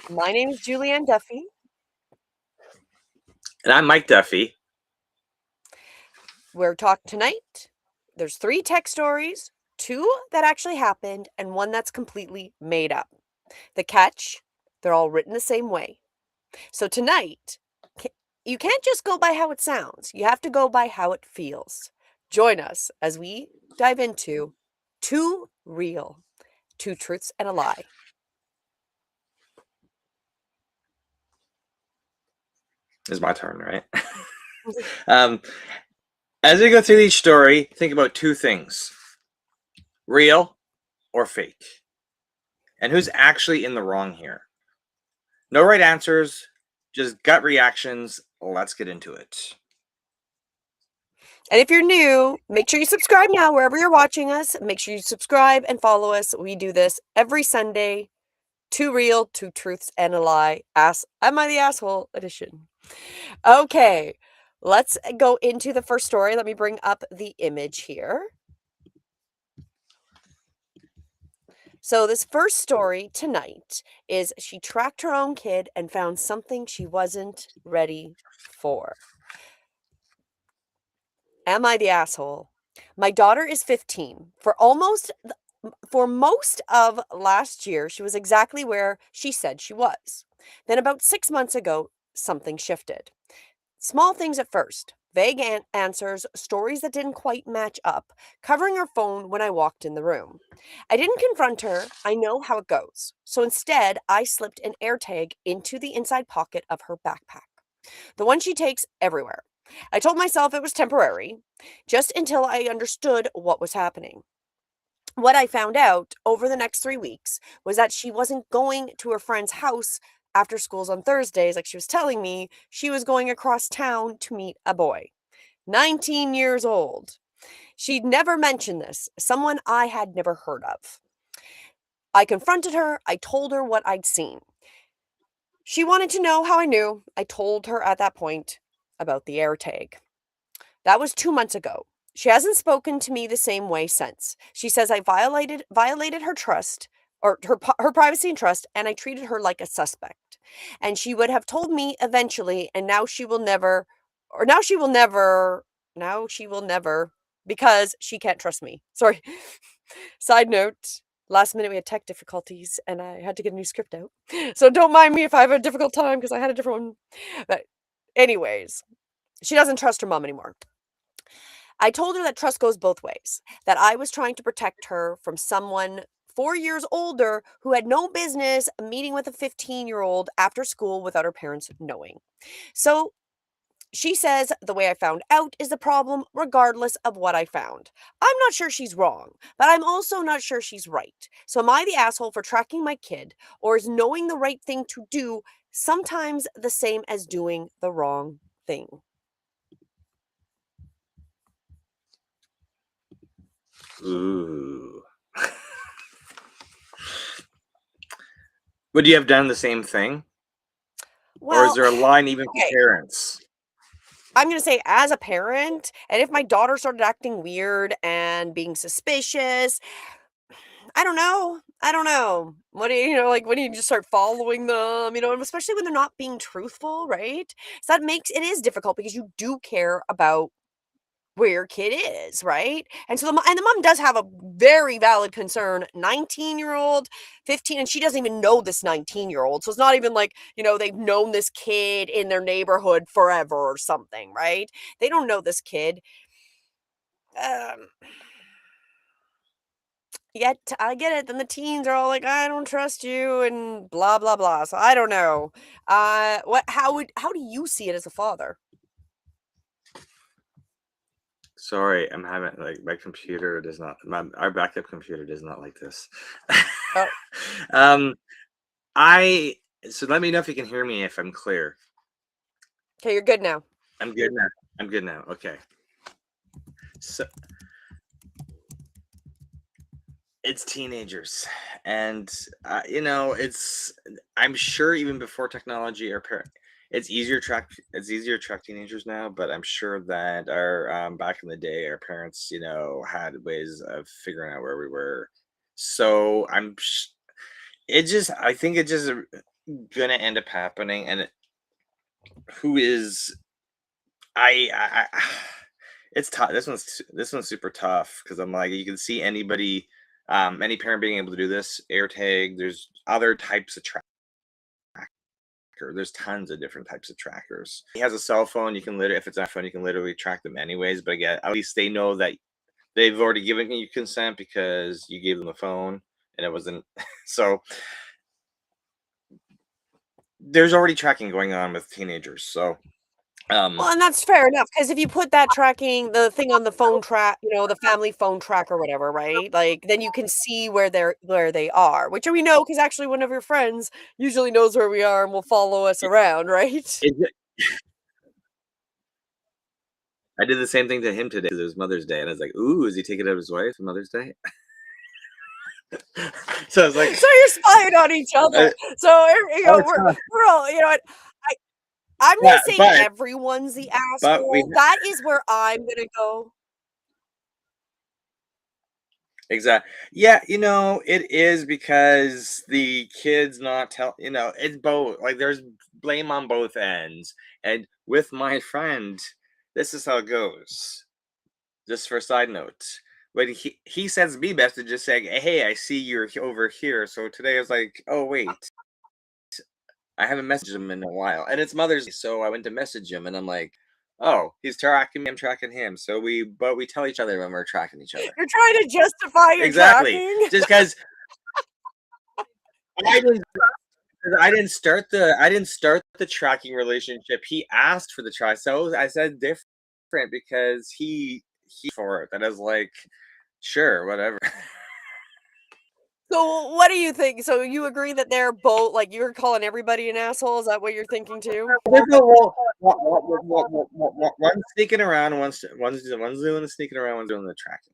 My name is Julianne Duffy. And I'm Mike Duffy. We're talking tonight. There's 3 tech stories, 2 that actually happened, and 1 that's completely made up. The catch, they're all written the same way. So tonight, you can't just go by how it sounds. You have to go by how it feels. Join us as we dive into 2 real, 2 truths and a lie. It's my turn, right? um, as we go through each story, think about 2 things: real or fake. And who's actually in the wrong here? No right answers, just gut reactions. Let's get into it. And if you're new, make sure you subscribe now wherever you're watching us. Make sure you subscribe and follow us. We do this every Sunday. 2 real, 2 truths, and a lie. Am I the asshole edition? Okay, let's go into the first story. Let me bring up the image here. So this first story tonight is she tracked her own kid and found something she wasn't ready for. Am I the asshole? My daughter is 15. For most of last year, she was exactly where she said she was. Then about 6 months ago, something shifted. Small things at first, vague answers, stories that didn't quite match up, covering her phone when I walked in the room. I didn't confront her. I know how it goes. So instead, I slipped an AirTag into the inside pocket of her backpack, the one she takes everywhere. I told myself it was temporary, just until I understood what was happening. What I found out over the next 3 weeks was that she wasn't going to her friend's house after schools on Thursdays like she was telling me. She was going across town to meet a boy, 19 years old. She'd never mentioned this, someone I had never heard of. I confronted her. I told her what I'd seen. She wanted to know how I knew. I told her at that point about the AirTag. That was 2 months ago. She hasn't spoken to me the same way since. She says I violated her trust, or her privacy and trust, and I treated her like a suspect. And she would have told me eventually, and now she will never, or now she will never, because she can't trust me. Sorry. Side note, last minute we had tech difficulties and I had to get a new script out. So don't mind me if I have a difficult time because I had a different one. But anyways, she doesn't trust her mom anymore. I told her that trust goes both ways, that I was trying to protect her from someone 4 years older who had no business meeting with a 15-year-old after school without her parents knowing. So she says the way I found out is the problem, regardless of what I found. I'm not sure she's wrong, but I'm also not sure she's right. So am I the asshole for tracking my kid, or is knowing the right thing to do sometimes the same as doing the wrong thing? Ooh. Would you have done the same thing? Or is Well, there a line even for okay. parents? I'm gonna say as a parent, and if my daughter started acting weird and being suspicious, I don't know. I don't know. What do like when you just start following them, and especially when they're not being truthful, right? So that makes it is difficult because you do care about where your kid is, right? And so the mom does have a very valid concern. 19-year-old, 15, and she doesn't even know this 19-year-old. So it's not even like, they've known this kid in their neighborhood forever or something, right? They don't know this kid. Um, Yet I get it. Then the teens are all like, I don't trust you and blah blah blah. So I don't know. How do you see it as a father? Sorry, I'm having my computer does not our backup computer does not like this. Oh, um I so let me know if you can hear me if I'm clear. okay, you're good now. I'm good now. I'm good now. Okay. So it's teenagers, and it's I'm sure even before technology, it's easier to track teenagers now. But I'm sure that our back in the day, our parents, had ways of figuring out where we were. So it just I think it just gonna end up happening, and who is I it's tough. This one's super tough because I'm like, you can see anybody, any parent being able to do this. AirTag. There's other types of tracker. There's tons of different types of trackers. He has a cell phone. You can literally, if it's on phone, you can literally track them anyways. But again, at least they know that they've already given you consent because you gave them the phone and it wasn't. So there's already tracking going on with teenagers. So Well, um, and that's fair enough because if you put that tracking the thing on the phone track, the family phone track or whatever, right? Like, then you can see where they are, which we know because actually one of your friends usually knows where we are and will follow us around, right? it, I did the same thing to him today because it was Mother's Day, and I was like, "Ooh, is he taking out his wife for Mother's Day?" So I was like, So you're spying on each other. uh, So, "Oh, it's fine." we're all, what? I I'm Yeah, not saying but everyone's the we asshole. That is where I'm gonna go. exactly. Yeah, it is because the kids not tell. It's both. Like there's blame on both ends, and with my friend, this is how it goes. Just for a side note, when he sends me messages saying, "Hey, I see you're over here." So today I was like, "Oh wait, I haven't messaged him in a while," and it's Mother's Day, so I went to message him, and I'm like, "Oh, he's tracking me. I'm tracking him." So we tell each other when we're tracking each other. You're trying to justify your Exactly, tracking? just because I didn't, I didn't start the tracking relationship. He asked for the try, so I said different because he for it, and I was like, "Sure, whatever." So, what do you think? So, you agree that they're both like, you're calling everybody an asshole? Is that what you're thinking too? There's no one's sneaking around, one's doing the sneaking around, one's doing the tracking,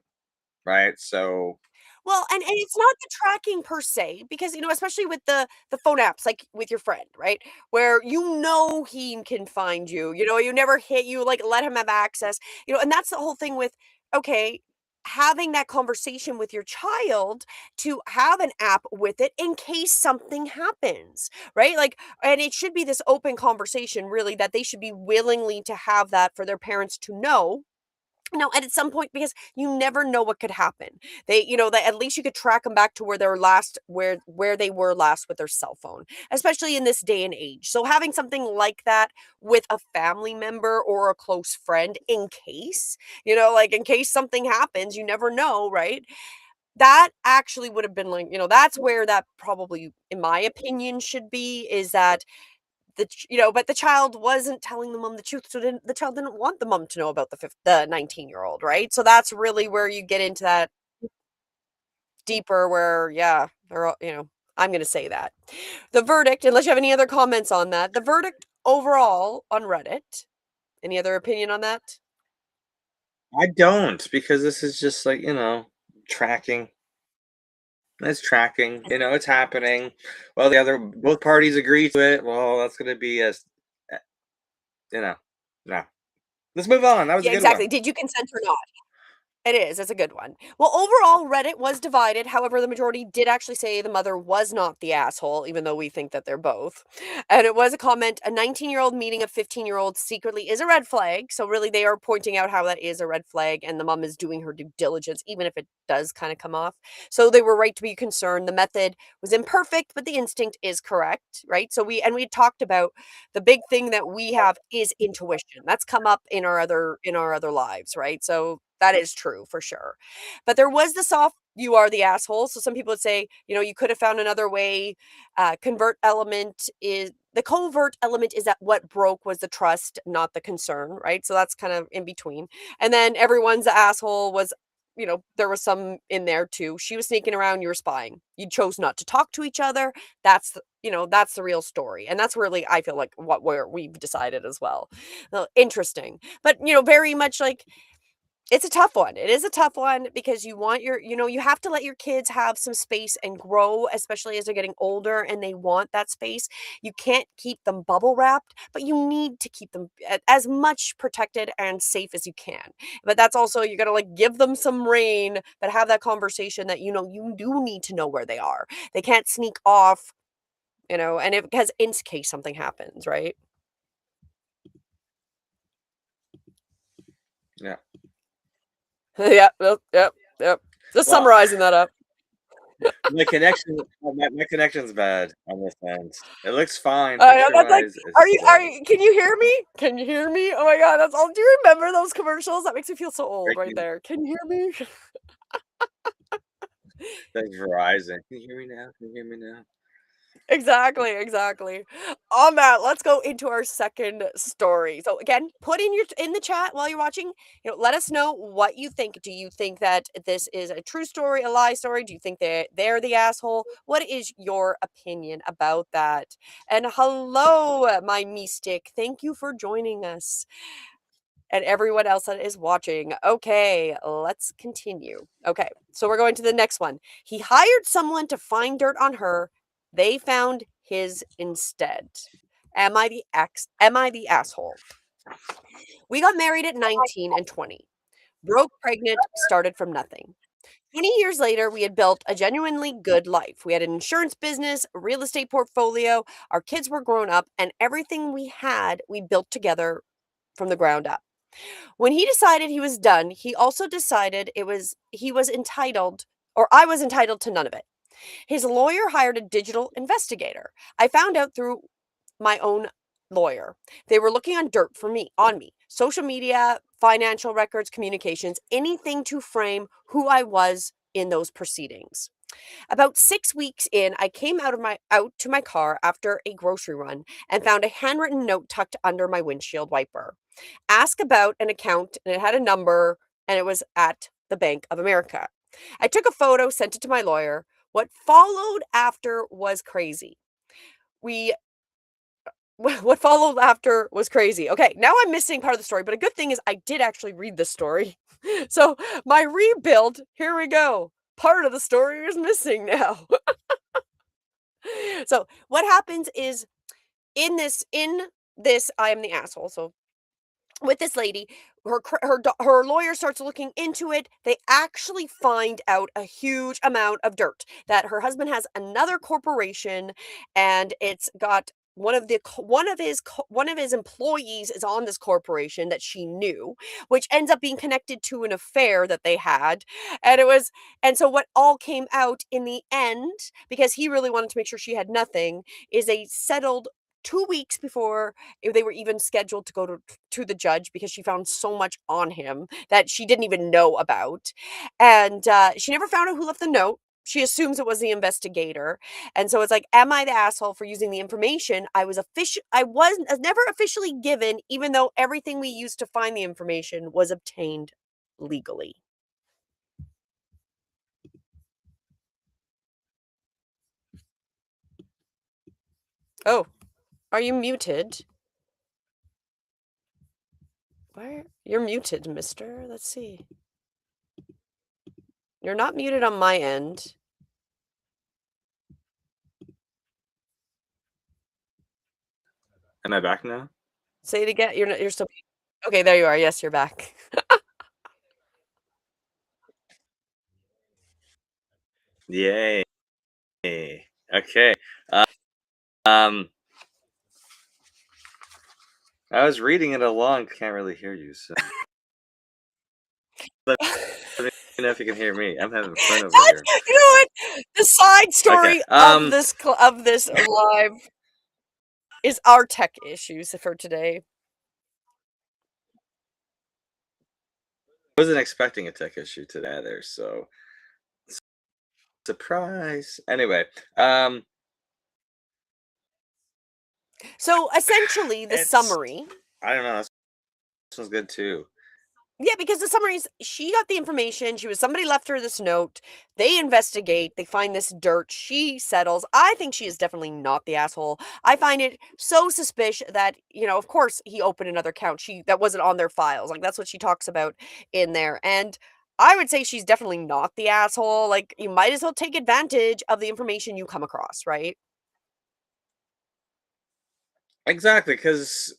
right? So Well, and it's not the tracking per se, because, especially with the phone apps, like with your friend, right? Where he can find you, you never hit you, like, let him have access, and that's the whole thing with, okay, having that conversation with your child to have an app with it in case something happens, right? Like, and it should be this open conversation, really, that they should be willingly to have that for their parents to know. No, and at some point, because you never know what could happen. That at least you could track them back to where they were last with their cell phone, especially in this day and age. So having something like that with a family member or a close friend in case, like in case something happens, you never know, right? That actually would have been like, that's where that probably, in my opinion, should be, is that but the child wasn't telling the mom the truth, so the child didn't want the mom to know about the 19-year-old, right? So that's really where you get into that deeper where, yeah, they're all, I'm gonna say that. The verdict, unless you have any other comments on that, the verdict overall on Reddit, any other opinion on that? I don't because this is just like, tracking. It's tracking, it's happening. Well, both parties agree to it. Well, that's gonna be uh, you know, no. Let's move on. That was a Yeah, good one. exactly. Did you consent or not? It is, it's a good one. Well, overall, Reddit was divided. However, the majority did actually say the mother was not the asshole, even though we think that they're both. And it was a comment, a 19-year-old meeting a 15-year-old secretly is a red flag. So really they are pointing out how that is a red flag and the mom is doing her due diligence, even if it does kind of come off. So they were right to be concerned. The method was imperfect, but the instinct is correct, right? So we talked about the big thing that we have is intuition. That's come up in our other lives, right? So that is true for sure. But there was the soft you are the asshole. So some people would say, you could have found another way. The covert element is that what broke was the trust, not the concern, right? So that's kind of in between. And then everyone's asshole was, there was some in there too. She was sneaking around, you were spying. You chose not to talk to each other. That's the real story. And that's really, I feel like, what we've decided as well. Interesting. But, very much like it's a tough one. It is a tough one because you have to let your kids have some space and grow, especially as they're getting older and they want that space. You can't keep them bubble wrapped, but you need to keep them as much protected and safe as you can. But that's also, you got to like give them some rein, but have that conversation that, you do need to know where they are. They can't sneak off and it because in case something happens, right? Yeah. Yep, yep, yep, yep. Just Well, summarizing that up. my connection's bad on this end. It looks fine I know that's like, picture-wise, it's just can you hear me? Can you hear me? Oh my god, that's all. Do you remember those commercials? That makes me feel so old right breaking. there. Can you hear me? That's Verizon. "Can you hear me now? Can you hear me now?" Exactly, exactly. On that, let's go into our second story. So again, put in the chat while you're watching, let us know what you think. Do you think that this is a true story, a lie story? Do you think they're the asshole? What is your opinion about that? And hello, my mystic. Thank you for joining us. And everyone else that is watching. Okay, let's continue. Okay, so we're going to the next one. He hired someone to find dirt on her. They found his instead. Am I the asshole? We got married at 19 and 20. Broke pregnant, started from nothing. 20 years later, we had built a genuinely good life. We had an insurance business, a real estate portfolio, our kids were grown up, and everything we had, we built together from the ground up. When he decided he was done, he also decided he was entitled or I was entitled to none of it. His lawyer hired a digital investigator. I found out through my own lawyer. They were looking on me. Social media, financial records, communications, anything to frame who I was in those proceedings. About 6 weeks in, I came out to my car after a grocery run and found a handwritten note tucked under my windshield wiper. Ask about an account, and it had a number, and it was at the Bank of America. I took a photo, sent it to my lawyer. What followed after was crazy. We what followed after was crazy. Okay, now I'm missing part of the story, but a good thing is I did actually read the story. So, my rebuild, here we go. Part of the story is missing now. So, what happens is in this I am the asshole. So, with this lady, her lawyer starts looking into it. They actually find out a huge amount of dirt that her husband has another corporation, and it's got one of his employees is on this corporation that she knew, which ends up being connected to an affair that they had. And so what all came out in the end, because he really wanted to make sure she had nothing, is they settled 2 weeks before they were even scheduled to go to the judge, because she found so much on him that she didn't even know about. And she never found out who left the note. She assumes it was the investigator. And so it's like, am I the asshole for using the information I was never officially given, even though everything we used to find the information was obtained legally? Oh, are you muted? Why you're muted, mister? Let's see. You're not muted on my end. Am I back now? Say it again. You're still okay, there you are. Yes, you're back. Yay. Okay. Uh, um, I was reading it along, can't really hear you, so let me know if you can hear me. I'm having fun over That's here. you know what? The side Okay. story of this live is our tech issues for today. I wasn't expecting a tech issue today either, so surprise. Anyway, So, essentially, the it's summary. I don't know. This one's good too. Yeah, because the summary is she got the information. Somebody left her this note. They investigate. They find this dirt. She settles. I think she is definitely not the asshole. I find it so suspicious that, of course he opened another account. That wasn't on their files. Like, that's what she talks about in there. And I would say she's definitely not the asshole. Like, you might as well take advantage of the information you come across, right? Exactly, because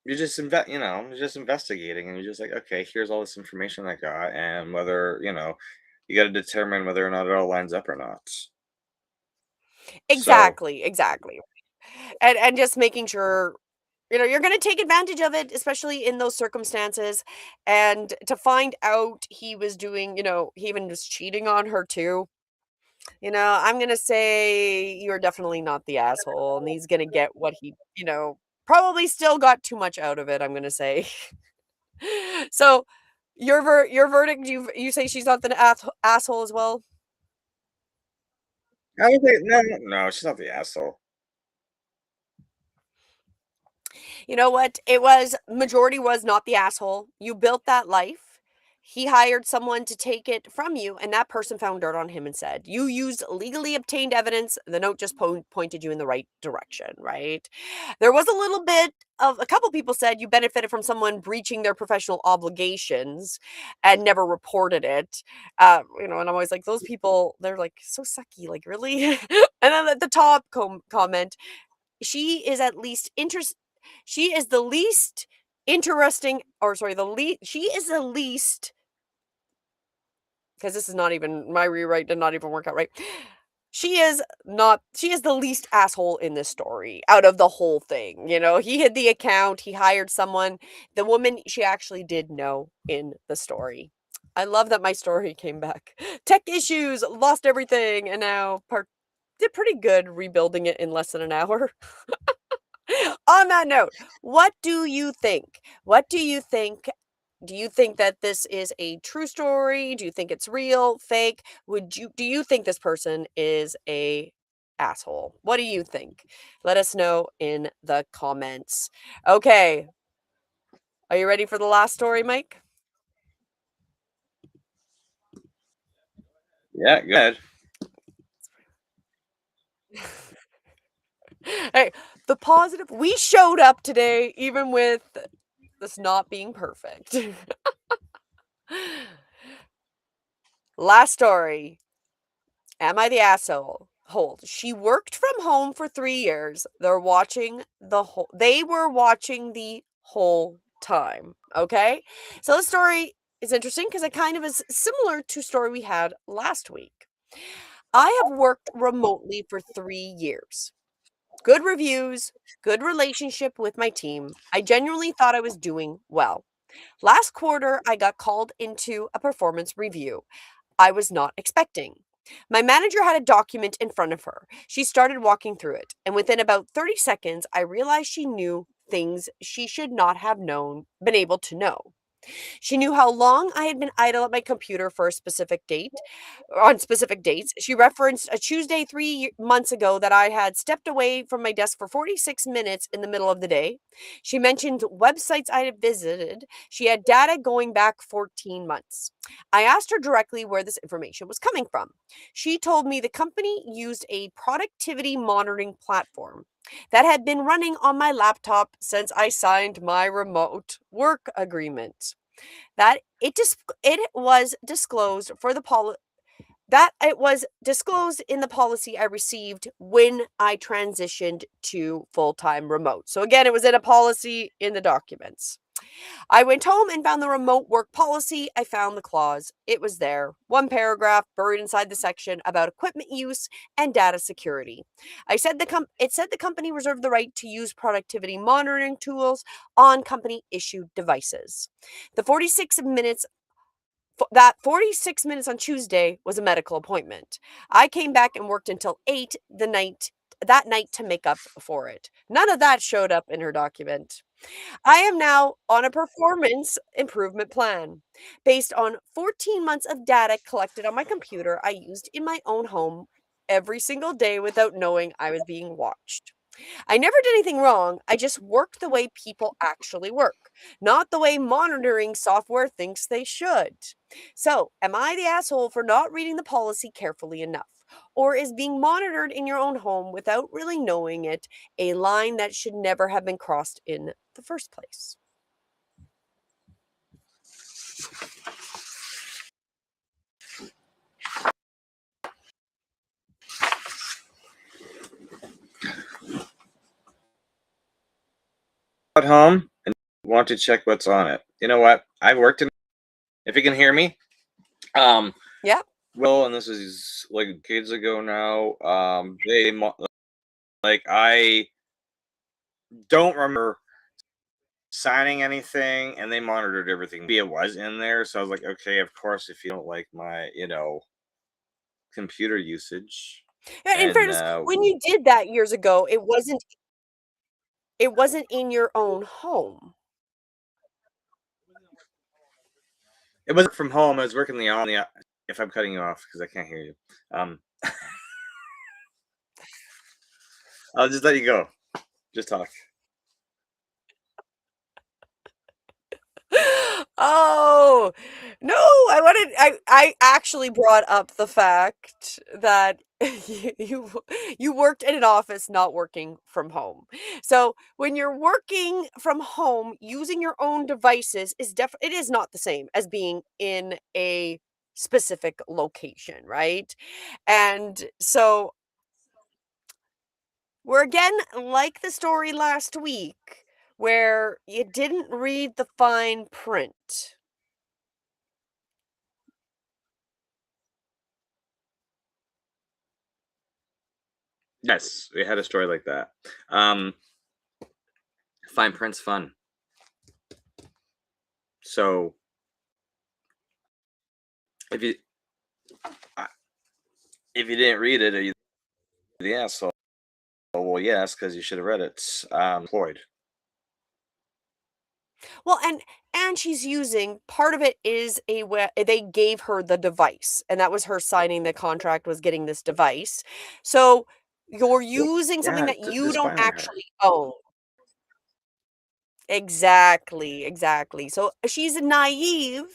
you're just investigating, and you're just like, okay, here's all this information I got, and whether you got to determine whether or not it all lines up or not. So Exactly, exactly. and just making sure, you're gonna take advantage of it, especially in those circumstances, and to find out he was doing, he even was cheating on her too. I'm gonna say you're definitely not the asshole, and he's gonna get what he, probably still got too much out of it, I'm gonna say. So, your verdict, you say she's not the asshole as well? I would say no, no, she's not the asshole. You know what? It was majority was not the asshole. You built that life. He hired someone to take it from you, and that person found dirt on him and said, "You used legally obtained evidence. The note just pointed you in the right direction," right? There was a little bit of a couple people said you benefited from someone breaching their professional obligations and never reported it. And I'm always like, those people, they're like so sucky, like really. And then at the top comment, she is at least interest she is the least interesting, or sorry, she is the least, because this is not even my rewrite did not even work out right. She is the least asshole in this story out of the whole thing. He hid the account, he hired someone. The woman, she actually did know in the story. I love that my story came back. Tech issues, lost everything, and now did pretty good rebuilding it in less than an hour. On that note, what do you think? What do you think? Do you think that this is a true story? Do you think it's real, fake? Do you think this person is a asshole? What do you think? Let us know in the comments. Okay, are you ready for the last story, Mike? Yeah, go ahead. Hey, the positive, we showed up today even with this not being perfect. Last story. Am I the asshole? Hold. She worked from home for 3 years. They were watching the whole time, okay? So the story is interesting because it kind of is similar to a story we had last week. I have worked remotely for 3 years. Good reviews, good relationship with my team. I genuinely thought I was doing well. Last quarter, I got called into a performance review I was not expecting. My manager had a document in front of her. She started walking through it, and within about 30 seconds, I realized she knew things she should not have been able to know. She knew how long I had been idle at my computer for a specific date, on specific dates. She referenced a Tuesday 3 months ago that I had stepped away from my desk for 46 minutes in the middle of the day. She mentioned websites I had visited. She had data going back 14 months. I asked her directly where this information was coming from. She told me the company used a productivity monitoring platform that had been running on my laptop since I signed my remote work agreement. That it was disclosed for the that it was disclosed in the policy I received when I transitioned to full-time remote. So again, it was in a policy in the documents. I went home and found the remote work policy. I found the clause. It was there. One paragraph buried inside the section about equipment use and data security. It said the company reserved the right to use productivity monitoring tools on company issued devices. The 46 minutes that 46 minutes on Tuesday was a medical appointment. I came back and worked until 8 that night to make up for it. None of that showed up in her document. I am now on a performance improvement plan based on 14 months of data collected on my computer I used in my own home every single day without knowing I was being watched. I never did anything wrong. I just worked the way people actually work, not the way monitoring software thinks they should. So, am I the asshole for not reading the policy carefully enough? Or is being monitored in your own home without really knowing it a line that should never have been crossed in the first place? At home and want to check what's on it. You know what? I've worked in. If you can hear me, um, Yeah. well, and this is like kids ago now. They like I don't remember signing anything, and they monitored everything. Maybe it was in there, so I was like, okay, of course, if you don't like my, computer usage, Yeah, in and fairness, when you did that years ago, it wasn't in your own home. it wasn't from home. I was working the. If I'm cutting you off because I can't hear you, um, I'll just let you go. Just talk. Oh, no, I actually brought up the fact that you worked in an office not working from home. So, when you're working from home, using your own devices it is not the same as being in a specific location, right? And so we're again like the story last week where you didn't read the fine print. Yes, we had a story like that. Fine print's fun. So if you uh, if you didn't read it, are you the asshole? Well, yes, because you should have read it. Employed. Well, and she's using part of it is they gave her the device, and that was her signing the contract was getting this device. So you're Well, using something yeah, that you don't spying on her. actually own. Exactly, exactly. So she's naive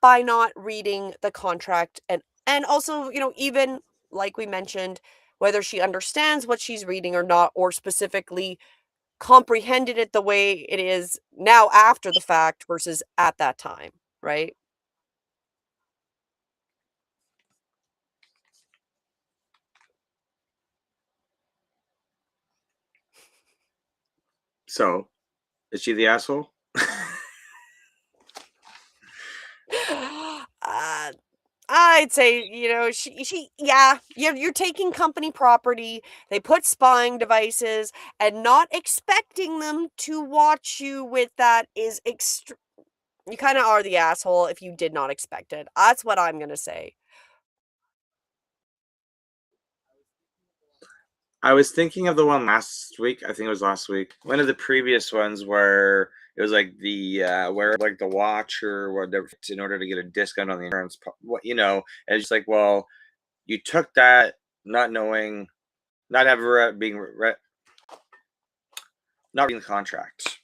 by not reading the contract and also, even like we mentioned, whether she understands what she's reading or not, or specifically comprehended it the way it is now after the fact versus at that time, right? So is she the asshole? Uh, I'd say, she yeah, you're taking company property, they put spying devices, and not expecting them to watch you with that is you kinda are the asshole if you did not expect it. That's what I'm gonna say. I was thinking of the one last week. I think it was last week. One of the previous ones where it was like the where like the watch or whatever in order to get a discount on the insurance. What and it's just like, well, you took that not knowing, not ever not reading the contract.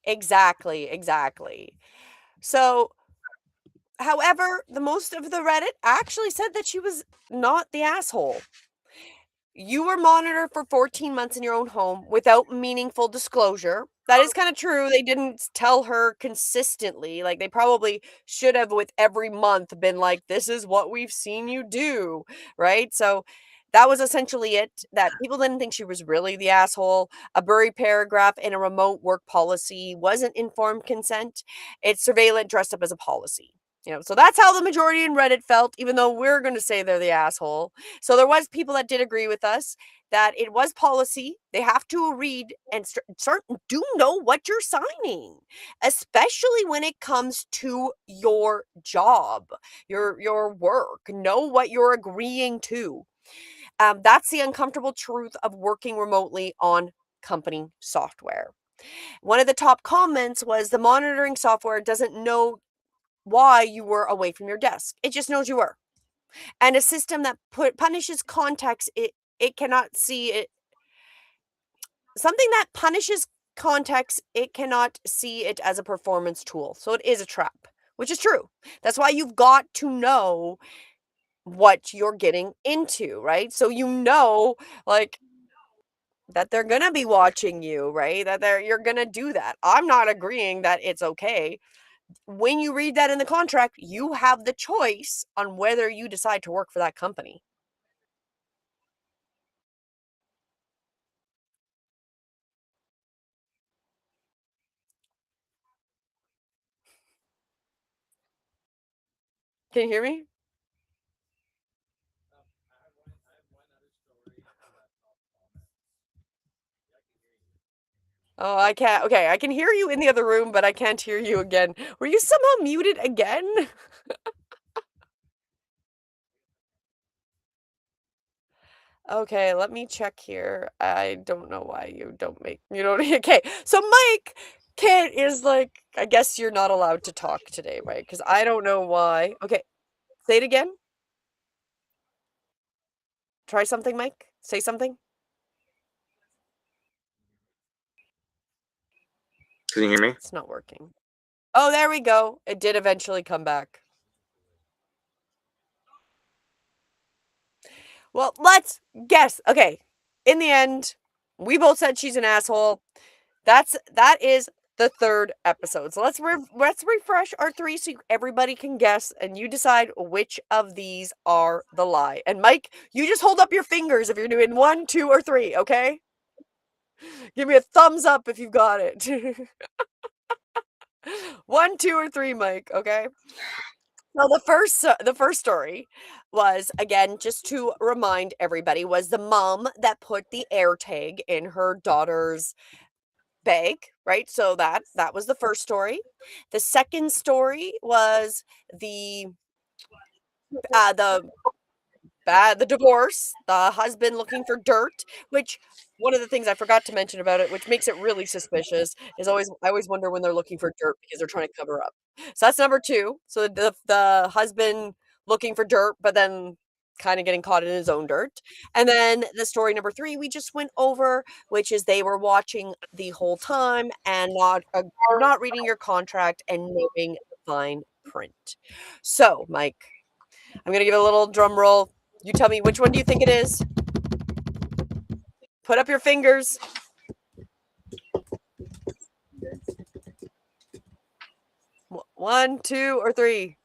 Exactly, exactly. So, however, the most of the Reddit actually said that she was not the asshole. You were monitored for 14 months in your own home without meaningful disclosure. That is kind of true. They didn't tell her consistently. Like, they probably should have, with every month, been like, this is what we've seen you do. Right. So, that was essentially it. That people didn't think she was really the asshole. A buried paragraph in a remote work policy wasn't informed consent. It's surveillance dressed up as a policy. So that's how the majority in Reddit felt, even though we're going to say they're the asshole. So there was people that did agree with us that it was policy. They have to read and start do know what you're signing, especially when it comes to your job, your work. Know what you're agreeing to. That's the uncomfortable truth of working remotely on company software. One of the top comments was the monitoring software doesn't know why you were away from your desk. It just knows you were. And a system that punishes context, it cannot see it. Something that punishes context, it cannot see it as a performance tool. So it is a trap, which is true. That's why you've got to know what you're getting into, right? So like that they're gonna be watching you, right? That you're gonna do that. I'm not agreeing that it's okay. When you read that in the contract, you have the choice on whether you decide to work for that company. Can you hear me? Oh, I can't. Okay, I can hear you in the other room, but I can't hear you again. Were you somehow muted again? Okay, let me check here. I don't know why you don't okay. So Mike can't is like I guess you're not allowed to talk today, Mike, because I don't know why. Okay, say it again. Try something, Mike. Say something. Can you hear me? It's not working. Oh, there we go. It did eventually come back. Well, let's guess. Okay. In the end, we both said she's an asshole. That is the third episode. So let's refresh our three so everybody can guess and you decide which of these are the lie. And Mike, you just hold up your fingers if you're doing 1, 2, or 3, okay? Give me a thumbs up if you've got it. 1, 2, or 3, Mike, okay? Well, the first story was, again, just to remind everybody, was the mom that put the AirTag in her daughter's bag, right? So that was the first story. The second story was the the the divorce, the husband looking for dirt, which one of the things I forgot to mention about it, which makes it really suspicious, is I always wonder when they're looking for dirt because they're trying to cover up. So that's number 2. So the husband looking for dirt, but then kind of getting caught in his own dirt. And then the story number 3 we just went over, which is they were watching the whole time and not reading your contract and knowing the fine print. So, Mike, I'm gonna give it a little drum roll. You tell me which one do you think it is? Put up your fingers. 1, 2, or 3.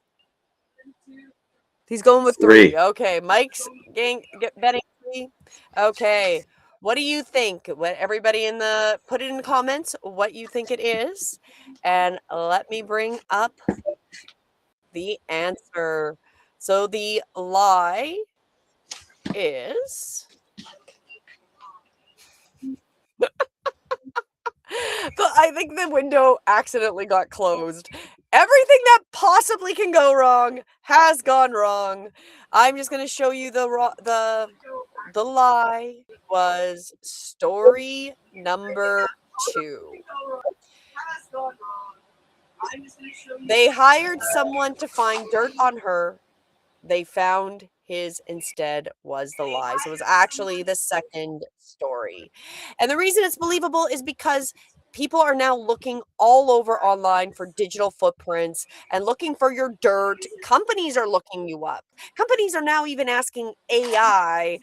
He's going with 3. 3. Okay, Mike's betting 3. Okay. What do you think? What everybody put it in the comments what you think it is, and let me bring up the answer. So the lie is but I think the window accidentally got closed. Everything that possibly can go wrong has gone wrong. I'm just gonna show you the lie was story number 2. They hired someone to find dirt on her. They found his instead was the lie. So it was actually the second story. And the reason it's believable is because people are now looking all over online for digital footprints and looking for your dirt. Companies are looking you up. Companies are now even asking AI,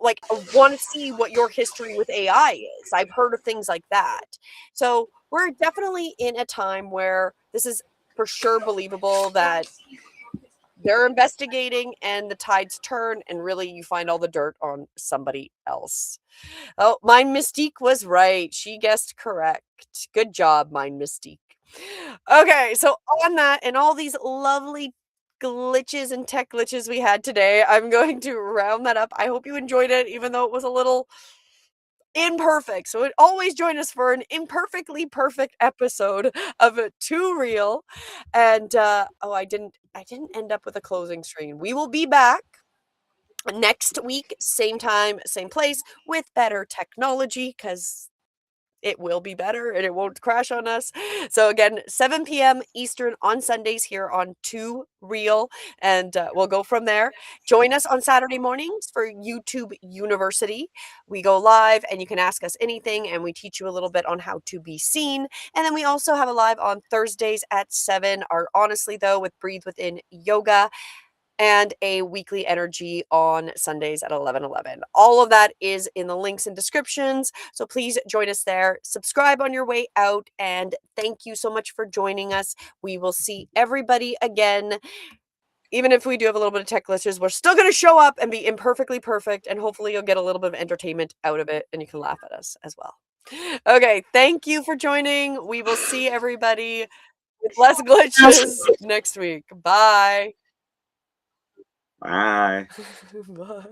like want to see what your history with AI is. I've heard of things like that. So we're definitely in a time where this is for sure believable that they're investigating and the tides turn and really you find all the dirt on somebody else. Oh, Mind Mystique was right. She guessed correct. Good job, Mind Mystique. Okay, so on that and all these lovely glitches and tech glitches we had today, I'm going to round that up. I hope you enjoyed it, even though it was a little imperfect. So always join us for an imperfectly perfect episode of Too Real. And oh, I didn't end up with a closing screen. We will be back next week, same time, same place, with better technology because it will be better and it won't crash on us. So again, 7 p.m. Eastern on Sundays here on Too Real, and we'll go from there. Join us on Saturday mornings for YouTube University. We go live and you can ask us anything and we teach you a little bit on how to be seen. And then we also have a live on Thursdays at 7, our Honestly Though with Breathe Within Yoga, and a weekly energy on Sundays at 11:11. All of that is in the links and descriptions. So please join us there. Subscribe on your way out. And thank you so much for joining us. We will see everybody again. Even if we do have a little bit of tech glitches, we're still going to show up and be imperfectly perfect. And hopefully you'll get a little bit of entertainment out of it and you can laugh at us as well. Okay. Thank you for joining. We will see everybody with less glitches next week. Bye. Bye. Bye.